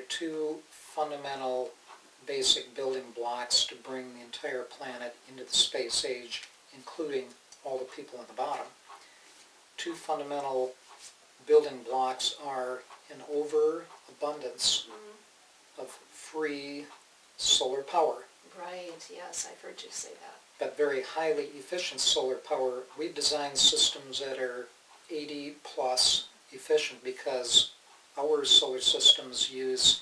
two fundamental basic building blocks to bring the entire planet into the space age, including all the people on the bottom. Two fundamental building blocks are an overabundance of free solar power. Right, yes, I've heard you say that. But very highly efficient solar power. We've designed systems that are 80 plus efficient because our solar systems use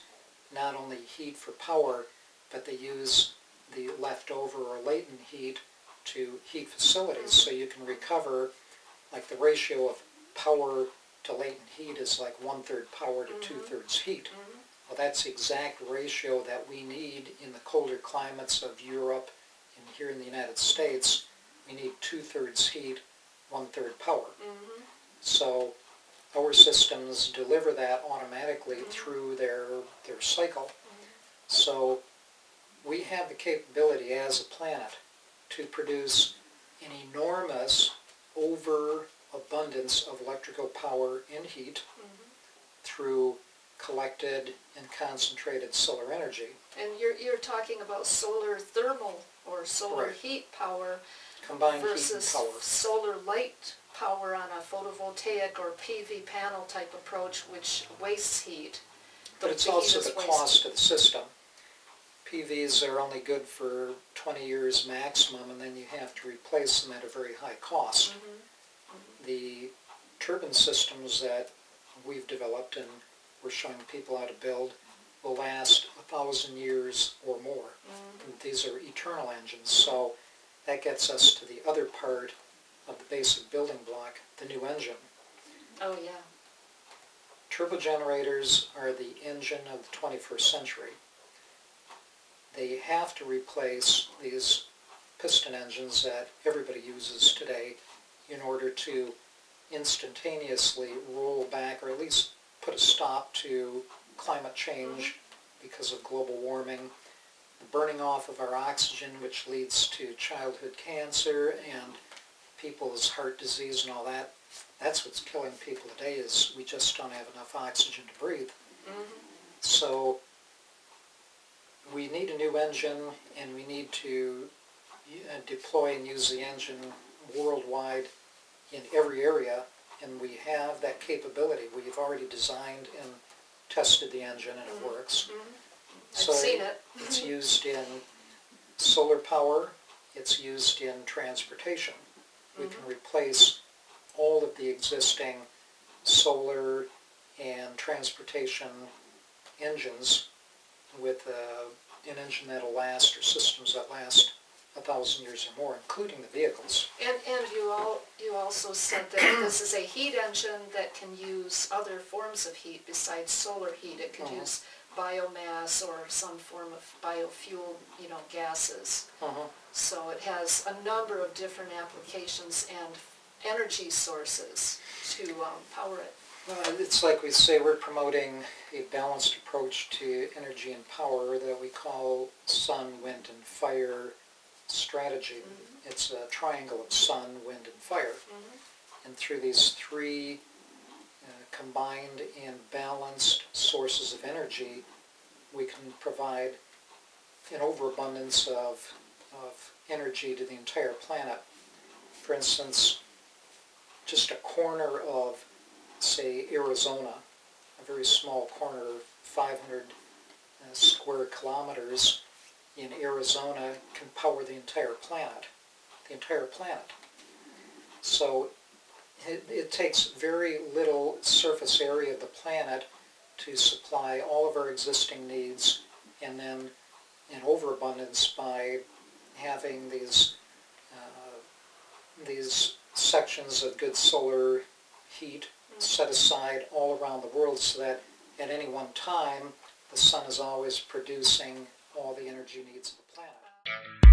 not only heat for power, but they use the leftover or latent heat to heat facilities. So you can recover, like the ratio of power to latent heat is like 1/3 power to 2/3 heat. Well, that's the exact ratio that we need in the colder climates of Europe and here in the United States. We need 2/3 heat, 1/3 power. So our systems deliver that automatically through their cycle. So we have the capability as a planet to produce an enormous overabundance of electrical power and heat through collected and concentrated solar energy. And you're talking about solar thermal or solar heat power Combined versus heat and power. solar light power on a photovoltaic or PV panel type approach, which wastes heat. But it's also the cost of the system. PVs are only good for 20 years maximum, and then you have to replace them at a very high cost. The turbine systems that we've developed and we're showing people how to build will last 1,000 years or more. These are eternal engines, so that gets us to the other part of the basic building block, the new engine. Oh yeah. Turbogenerators are the engine of the 21st century. They have to replace these piston engines that everybody uses today in order to instantaneously roll back, or at least put a stop to climate change because of global warming, the burning off of our oxygen, which leads to childhood cancer and people's heart disease and all that. That's what's killing people today, is we just don't have enough oxygen to breathe. So we need a new engine, and we need to deploy and use the engine worldwide in every area, and we have that capability. We've already designed and tested the engine, and it works. So I've seen it. It's used in solar power, it's used in transportation. We can replace all of the existing solar and transportation engines with an engine that'll last, or systems that last 1,000 years or more, including the vehicles. And you also said that this is a heat engine that can use other forms of heat besides solar heat. It could use biomass or some form of biofuel, gases. So it has a number of different applications and energy sources to power it. It's like we say, we're promoting a balanced approach to energy and power that we call sun, wind, and fire strategy. It's a triangle of sun, wind, and fire. And through these three combined and balanced sources of energy, we can provide an overabundance of energy to the entire planet. For instance, just a corner of, say, Arizona, a very small corner, 500 square kilometers in Arizona, can power the entire planet. So it takes very little surface area of the planet to supply all of our existing needs, and then an overabundance by having these sections of good solar heat set aside all around the world, so that at any one time the sun is always producing all the energy needs of the planet.